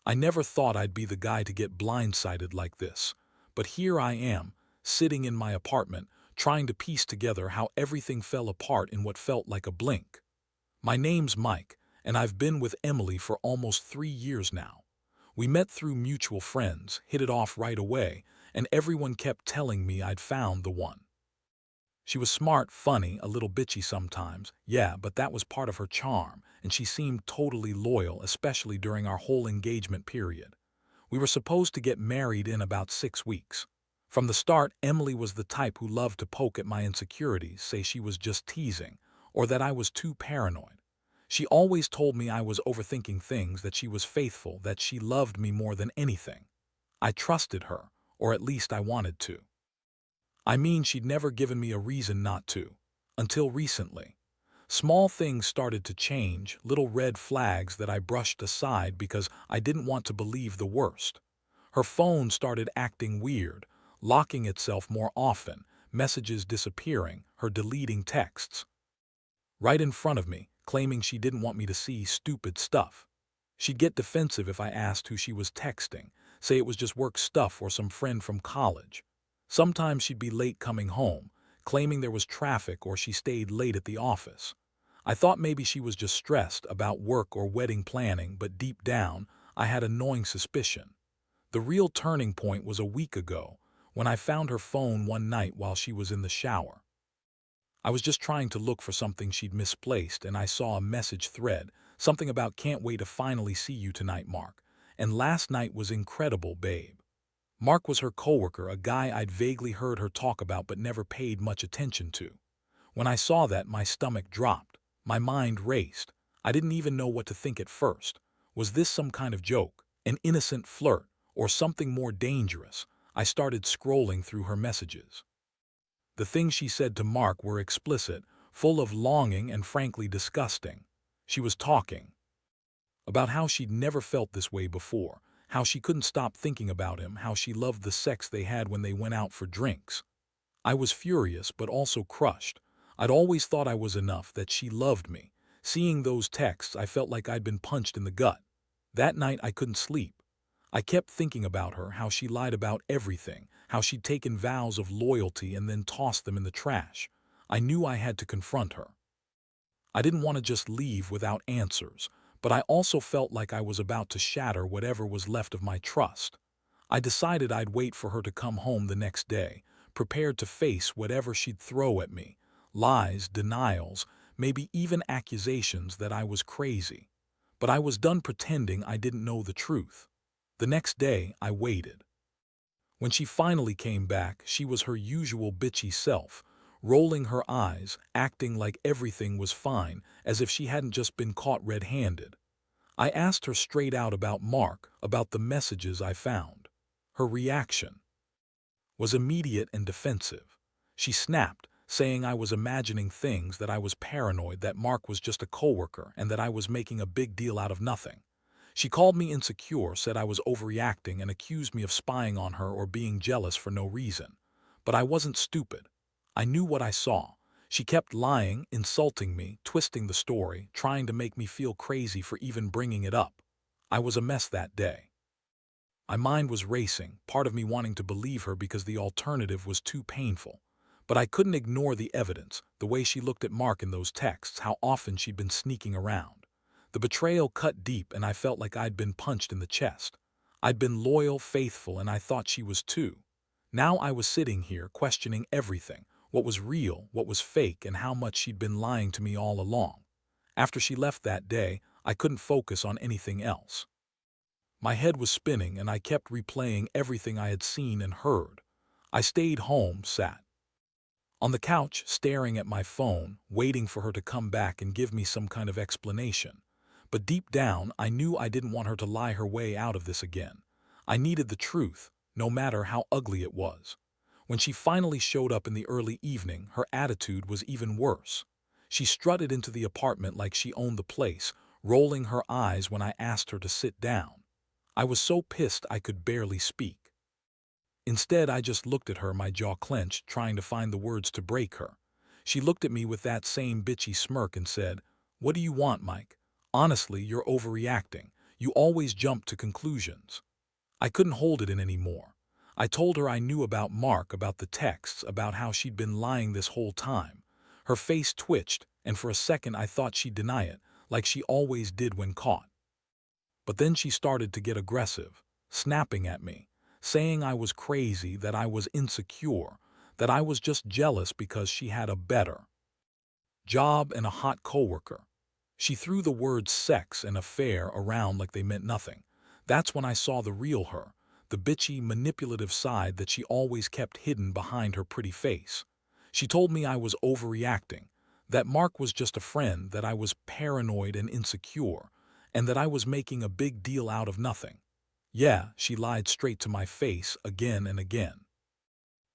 I never thought I'd be the guy to get blindsided like this, but here I am, sitting in my apartment, trying to piece together how everything fell apart in what felt like a blink. My name's Mike, and I've been with Emily for almost 3 years now. We met through mutual friends, hit it off right away, and everyone kept telling me I'd found the one. She was smart, funny, a little bitchy sometimes, yeah, but that was part of her charm, and she seemed totally loyal, especially during our whole engagement period. We were supposed to get married in about 6 weeks. From the start, Emily was the type who loved to poke at my insecurities, say she was just teasing, or that I was too paranoid. She always told me I was overthinking things, that she was faithful, that she loved me more than anything. I trusted her, or at least I wanted to. I mean, she'd never given me a reason not to. Until recently. Small things started to change, little red flags that I brushed aside because I didn't want to believe the worst. Her phone started acting weird, locking itself more often, messages disappearing, her deleting texts. Right in front of me, claiming she didn't want me to see stupid stuff. She'd get defensive if I asked who she was texting, say it was just work stuff or some friend from college. Sometimes she'd be late coming home, claiming there was traffic or she stayed late at the office. I thought maybe she was just stressed about work or wedding planning, but deep down, I had a gnawing suspicion. The real turning point was a week ago, when I found her phone one night while she was in the shower. I was just trying to look for something she'd misplaced, and I saw a message thread, something about "can't wait to finally see you tonight, Mark. And last night was incredible, babe." Mark was her coworker, a guy I'd vaguely heard her talk about but never paid much attention to. When I saw that, my stomach dropped. My mind raced. I didn't even know what to think at first. Was this some kind of joke, an innocent flirt, or something more dangerous? I started scrolling through her messages. The things she said to Mark were explicit, full of longing and frankly disgusting. She was talking about how she'd never felt this way before, how she couldn't stop thinking about him, how she loved the sex they had when they went out for drinks. I was furious but also crushed. I'd always thought I was enough, that she loved me. Seeing those texts, I felt like I'd been punched in the gut. That night I couldn't sleep. I kept thinking about her, how she lied about everything, how she'd taken vows of loyalty and then tossed them in the trash. I knew I had to confront her. I didn't want to just leave without answers, but I also felt like I was about to shatter whatever was left of my trust. I decided I'd wait for her to come home the next day, prepared to face whatever she'd throw at me. Lies, denials, maybe even accusations that I was crazy. But I was done pretending I didn't know the truth. The next day, I waited. When she finally came back, she was her usual bitchy self, rolling her eyes, acting like everything was fine, as if she hadn't just been caught red-handed. I asked her straight out about Mark, about the messages I found. Her reaction was immediate and defensive. She snapped, saying I was imagining things, that I was paranoid, that Mark was just a coworker, and that I was making a big deal out of nothing. She called me insecure, said I was overreacting, and accused me of spying on her or being jealous for no reason. But I wasn't stupid. I knew what I saw. She kept lying, insulting me, twisting the story, trying to make me feel crazy for even bringing it up. I was a mess that day. My mind was racing, part of me wanting to believe her because the alternative was too painful. But I couldn't ignore the evidence, the way she looked at Mark in those texts, how often she'd been sneaking around. The betrayal cut deep, and I felt like I'd been punched in the chest. I'd been loyal, faithful, and I thought she was too. Now I was sitting here questioning everything, what was real, what was fake, and how much she'd been lying to me all along. After she left that day, I couldn't focus on anything else. My head was spinning, and I kept replaying everything I had seen and heard. I stayed home, sat on the couch, staring at my phone, waiting for her to come back and give me some kind of explanation. But deep down, I knew I didn't want her to lie her way out of this again. I needed the truth, no matter how ugly it was. When she finally showed up in the early evening, her attitude was even worse. She strutted into the apartment like she owned the place, rolling her eyes when I asked her to sit down. I was so pissed I could barely speak. Instead, I just looked at her, my jaw clenched, trying to find the words to break her. She looked at me with that same bitchy smirk and said, "What do you want, Mike? Honestly, you're overreacting. You always jump to conclusions." I couldn't hold it in anymore. I told her I knew about Mark, about the texts, about how she'd been lying this whole time. Her face twitched, and for a second I thought she'd deny it, like she always did when caught. But then she started to get aggressive, snapping at me, saying I was crazy, that I was insecure, that I was just jealous because she had a better job and a hot coworker. She threw the words sex and affair around like they meant nothing. That's when I saw the real her, the bitchy, manipulative side that she always kept hidden behind her pretty face. She told me I was overreacting, that Mark was just a friend, that I was paranoid and insecure, and that I was making a big deal out of nothing. Yeah, she lied straight to my face again and again.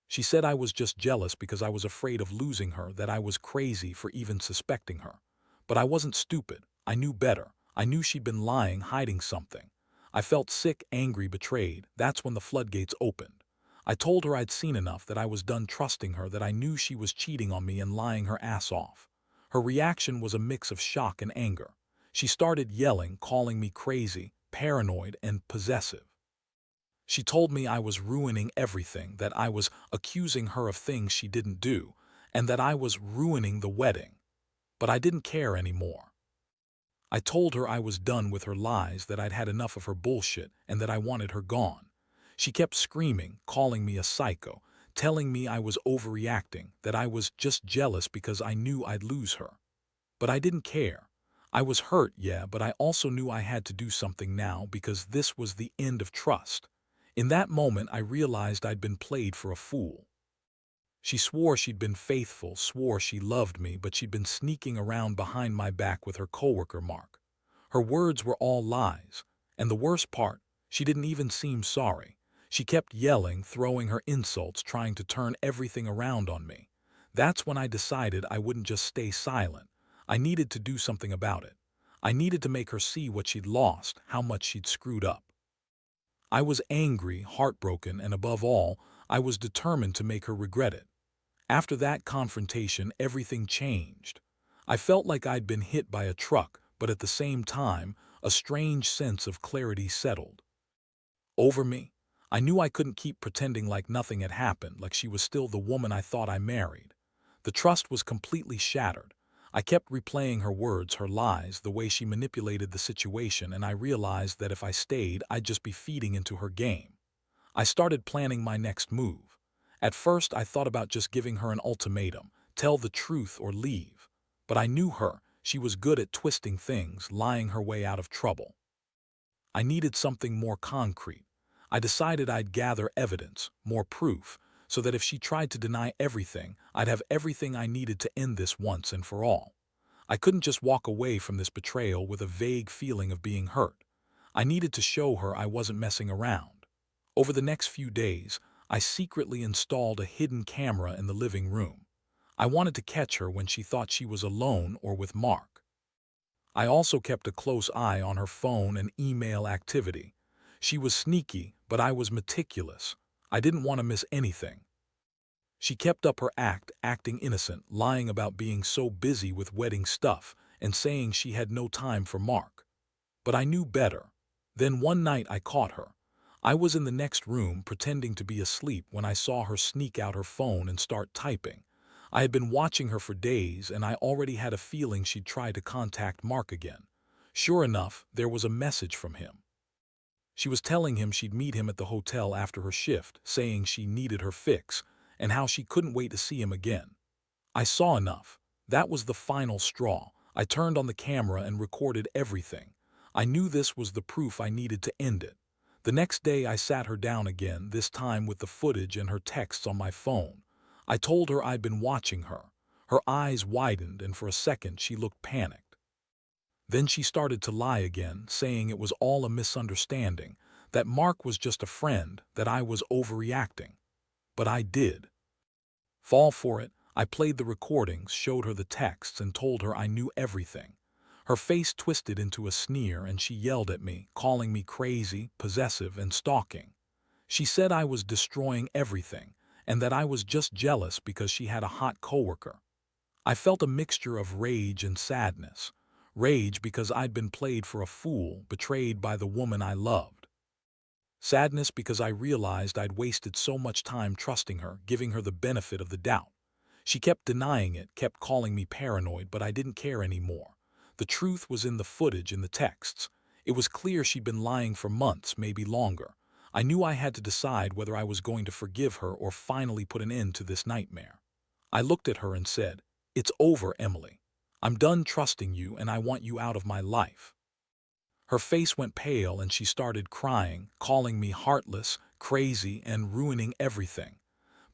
She said I was just jealous because I was afraid of losing her, that I was crazy for even suspecting her. But I wasn't stupid. I knew better. I knew she'd been lying, hiding something. I felt sick, angry, betrayed. That's when the floodgates opened. I told her I'd seen enough, that I was done trusting her, that I knew she was cheating on me and lying her ass off. Her reaction was a mix of shock and anger. She started yelling, calling me crazy, paranoid, and possessive. She told me I was ruining everything, that I was accusing her of things she didn't do, and that I was ruining the wedding. But I didn't care anymore. I told her I was done with her lies, that I'd had enough of her bullshit, and that I wanted her gone. She kept screaming, calling me a psycho, telling me I was overreacting, that I was just jealous because I knew I'd lose her. But I didn't care. I was hurt, yeah, but I also knew I had to do something now, because this was the end of trust. In that moment, I realized I'd been played for a fool. She swore she'd been faithful, swore she loved me, but she'd been sneaking around behind my back with her coworker Mark. Her words were all lies, and the worst part, she didn't even seem sorry. She kept yelling, throwing her insults, trying to turn everything around on me. That's when I decided I wouldn't just stay silent. I needed to do something about it. I needed to make her see what she'd lost, how much she'd screwed up. I was angry, heartbroken, and above all, I was determined to make her regret it. After that confrontation, everything changed. I felt like I'd been hit by a truck, but at the same time, a strange sense of clarity settled over me. I knew I couldn't keep pretending like nothing had happened, like she was still the woman I thought I married. The trust was completely shattered. I kept replaying her words, her lies, the way she manipulated the situation, and I realized that if I stayed, I'd just be feeding into her game. I started planning my next move. At first, I thought about just giving her an ultimatum, tell the truth or leave. But I knew her. She was good at twisting things, lying her way out of trouble. I needed something more concrete. I decided I'd gather evidence, more proof, so that if she tried to deny everything, I'd have everything I needed to end this once and for all. I couldn't just walk away from this betrayal with a vague feeling of being hurt. I needed to show her I wasn't messing around. Over the next few days, I secretly installed a hidden camera in the living room. I wanted to catch her when she thought she was alone or with Mark. I also kept a close eye on her phone and email activity. She was sneaky, but I was meticulous. I didn't want to miss anything. She kept up her act, acting innocent, lying about being so busy with wedding stuff, and saying she had no time for Mark. But I knew better. Then one night I caught her. I was in the next room pretending to be asleep when I saw her sneak out her phone and start typing. I had been watching her for days, and I already had a feeling she'd try to contact Mark again. Sure enough, there was a message from him. She was telling him she'd meet him at the hotel after her shift, saying she needed her fix, and how she couldn't wait to see him again. I saw enough. That was the final straw. I turned on the camera and recorded everything. I knew this was the proof I needed to end it. The next day I sat her down again, this time with the footage and her texts on my phone. I told her I'd been watching her. Her eyes widened, and for a second she looked panicked. Then she started to lie again, saying it was all a misunderstanding, that Mark was just a friend, that I was overreacting. But I did fall for it. I played the recordings, showed her the texts, and told her I knew everything. Her face twisted into a sneer, and she yelled at me, calling me crazy, possessive, and stalking. She said I was destroying everything, and that I was just jealous because she had a hot coworker. I felt a mixture of rage and sadness. Rage because I'd been played for a fool, betrayed by the woman I loved. Sadness because I realized I'd wasted so much time trusting her, giving her the benefit of the doubt. She kept denying it, kept calling me paranoid, but I didn't care anymore. The truth was in the footage, in the texts. It was clear she'd been lying for months, maybe longer. I knew I had to decide whether I was going to forgive her or finally put an end to this nightmare. I looked at her and said, "It's over, Emily. I'm done trusting you and I want you out of my life." Her face went pale and she started crying, calling me heartless, crazy, and ruining everything.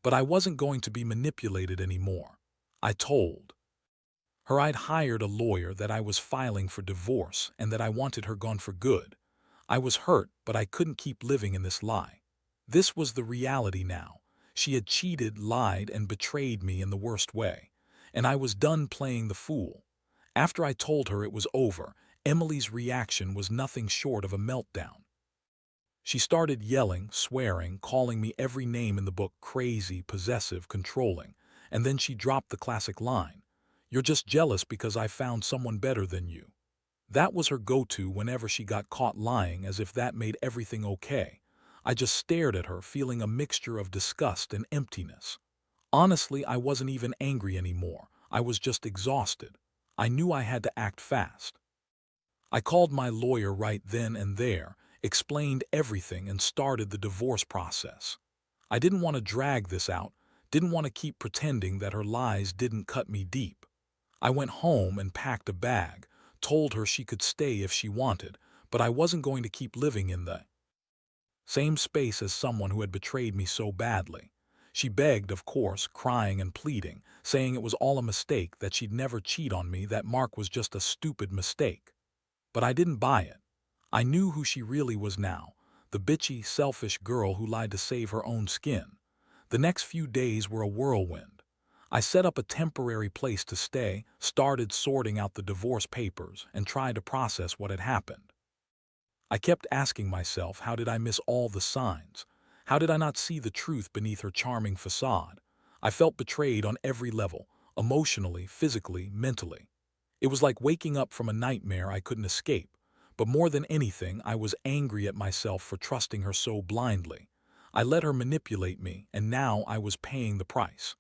But I wasn't going to be manipulated anymore. I told her I'd hired a lawyer, that I was filing for divorce, and that I wanted her gone for good. I was hurt, but I couldn't keep living in this lie. This was the reality now. She had cheated, lied, and betrayed me in the worst way. And I was done playing the fool. After I told her it was over, Emily's reaction was nothing short of a meltdown. She started yelling, swearing, calling me every name in the book: crazy, possessive, controlling. And then she dropped the classic line, "You're just jealous because I found someone better than you." That was her go-to whenever she got caught lying, as if that made everything okay. I just stared at her, feeling a mixture of disgust and emptiness. Honestly, I wasn't even angry anymore. I was just exhausted. I knew I had to act fast. I called my lawyer right then and there, explained everything, and started the divorce process. I didn't want to drag this out, didn't want to keep pretending that her lies didn't cut me deep. I went home and packed a bag, told her she could stay if she wanted, but I wasn't going to keep living in the same space as someone who had betrayed me so badly. She begged, of course, crying and pleading, saying it was all a mistake, that she'd never cheat on me, that Mark was just a stupid mistake. But I didn't buy it. I knew who she really was now, the bitchy, selfish girl who lied to save her own skin. The next few days were a whirlwind. I set up a temporary place to stay, started sorting out the divorce papers, and tried to process what had happened. I kept asking myself, how did I miss all the signs? How did I not see the truth beneath her charming facade? I felt betrayed on every level, emotionally, physically, mentally. It was like waking up from a nightmare I couldn't escape. But more than anything, I was angry at myself for trusting her so blindly. I let her manipulate me, and now I was paying the price.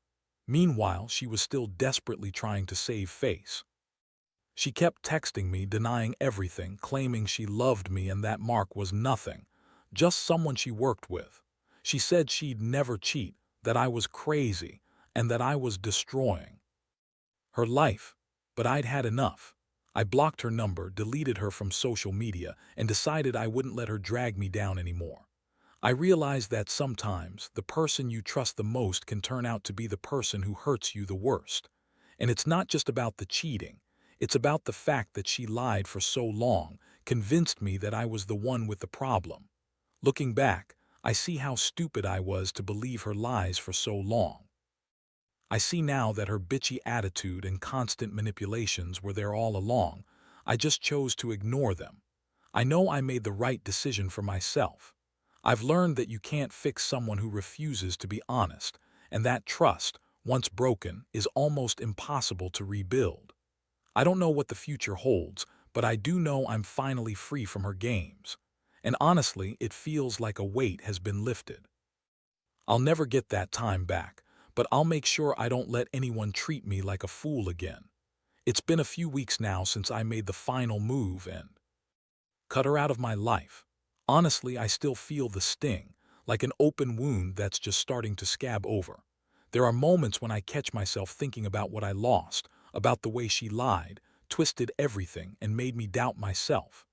Meanwhile, she was still desperately trying to save face. She kept texting me, denying everything, claiming she loved me and that Mark was nothing, just someone she worked with. She said she'd never cheat, that I was crazy, and that I was destroying her life. But I'd had enough. I blocked her number, deleted her from social media, and decided I wouldn't let her drag me down anymore. I realized that sometimes the person you trust the most can turn out to be the person who hurts you the worst. And it's not just about the cheating. It's about the fact that she lied for so long, convinced me that I was the one with the problem. Looking back, I see how stupid I was to believe her lies for so long. I see now that her bitchy attitude and constant manipulations were there all along. I just chose to ignore them. I know I made the right decision for myself. I've learned that you can't fix someone who refuses to be honest, and that trust, once broken, is almost impossible to rebuild. I don't know what the future holds, but I do know I'm finally free from her games. And honestly, it feels like a weight has been lifted. I'll never get that time back, but I'll make sure I don't let anyone treat me like a fool again. It's been a few weeks now since I made the final move and cut her out of my life. Honestly, I still feel the sting, like an open wound that's just starting to scab over. There are moments when I catch myself thinking about what I lost, about the way she lied, twisted everything, and made me doubt myself.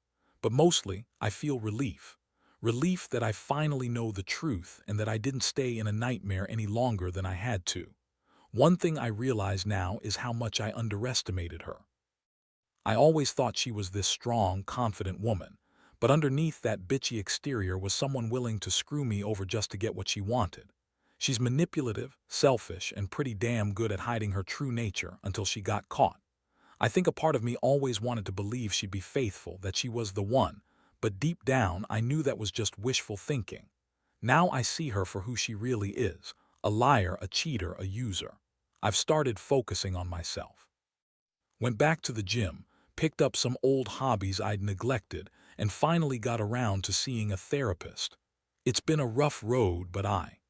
But mostly, I feel relief. Relief that I finally know the truth and that I didn't stay in a nightmare any longer than I had to. One thing I realize now is how much I underestimated her. I always thought she was this strong, confident woman, but underneath that bitchy exterior was someone willing to screw me over just to get what she wanted. She's manipulative, selfish, and pretty damn good at hiding her true nature until she got caught. I think a part of me always wanted to believe she'd be faithful, that she was the one, but deep down I knew that was just wishful thinking. Now I see her for who she really is, a liar, a cheater, a user. I've started focusing on myself. Went back to the gym, picked up some old hobbies I'd neglected, and finally got around to seeing a therapist. It's been a rough road, but I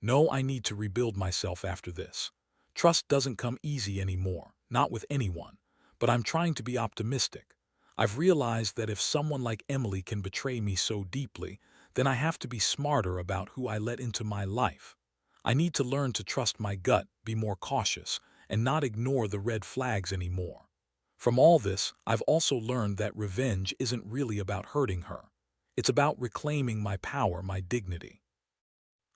know I need to rebuild myself after this. Trust doesn't come easy anymore, not with anyone, but I'm trying to be optimistic. I've realized that if someone like Emily can betray me so deeply, then I have to be smarter about who I let into my life. I need to learn to trust my gut, be more cautious, and not ignore the red flags anymore. From all this, I've also learned that revenge isn't really about hurting her. It's about reclaiming my power, my dignity.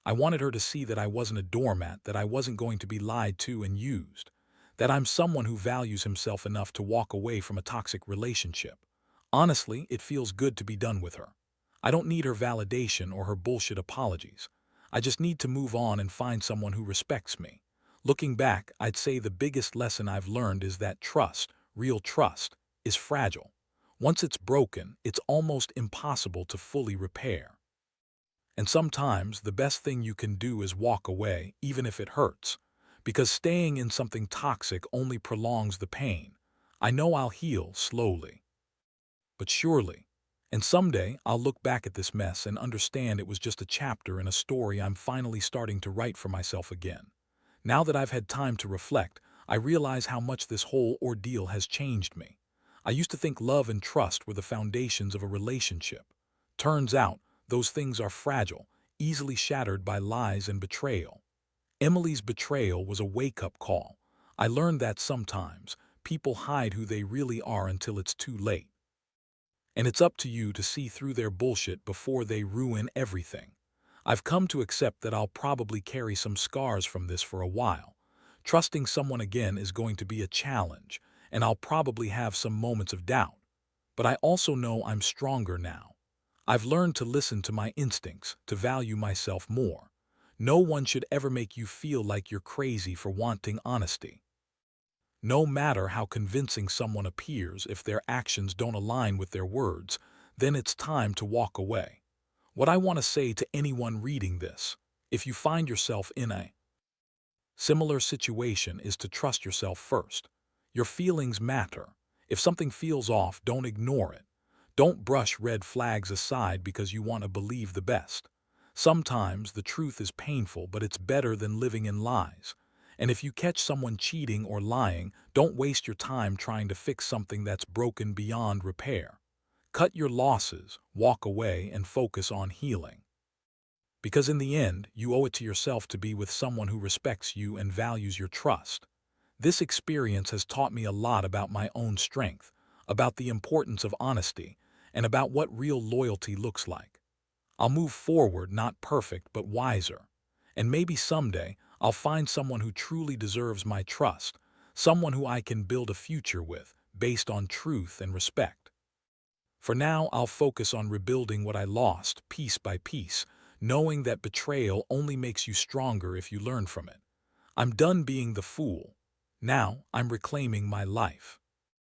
I wanted her to see that I wasn't a doormat, that I wasn't going to be lied to and used, that I'm someone who values himself enough to walk away from a toxic relationship. Honestly, it feels good to be done with her. I don't need her validation or her bullshit apologies. I just need to move on and find someone who respects me. Looking back, I'd say the biggest lesson I've learned is that trust, real trust, is fragile. Once it's broken, it's almost impossible to fully repair. And sometimes the best thing you can do is walk away, even if it hurts, because staying in something toxic only prolongs the pain. I know I'll heal slowly, but surely. And someday I'll look back at this mess and understand it was just a chapter in a story I'm finally starting to write for myself again. Now that I've had time to reflect, I realize how much this whole ordeal has changed me. I used to think love and trust were the foundations of a relationship. Turns out, those things are fragile, easily shattered by lies and betrayal. Emily's betrayal was a wake-up call. I learned that sometimes people hide who they really are until it's too late. And it's up to you to see through their bullshit before they ruin everything. I've come to accept that I'll probably carry some scars from this for a while. Trusting someone again is going to be a challenge, and I'll probably have some moments of doubt. But I also know I'm stronger now. I've learned to listen to my instincts, to value myself more. No one should ever make you feel like you're crazy for wanting honesty. No matter how convincing someone appears, if their actions don't align with their words, then it's time to walk away. What I want to say to anyone reading this, if you find yourself in a similar situation, is to trust yourself first. Your feelings matter. If something feels off, don't ignore it. Don't brush red flags aside because you want to believe the best. Sometimes the truth is painful, but it's better than living in lies. And if you catch someone cheating or lying, don't waste your time trying to fix something that's broken beyond repair. Cut your losses, walk away, and focus on healing. Because in the end, you owe it to yourself to be with someone who respects you and values your trust. This experience has taught me a lot about my own strength, about the importance of honesty, and about what real loyalty looks like. I'll move forward, not perfect, but wiser. And maybe someday, I'll find someone who truly deserves my trust, someone who I can build a future with, based on truth and respect. For now, I'll focus on rebuilding what I lost, piece by piece, knowing that betrayal only makes you stronger if you learn from it. I'm done being the fool. Now, I'm reclaiming my life.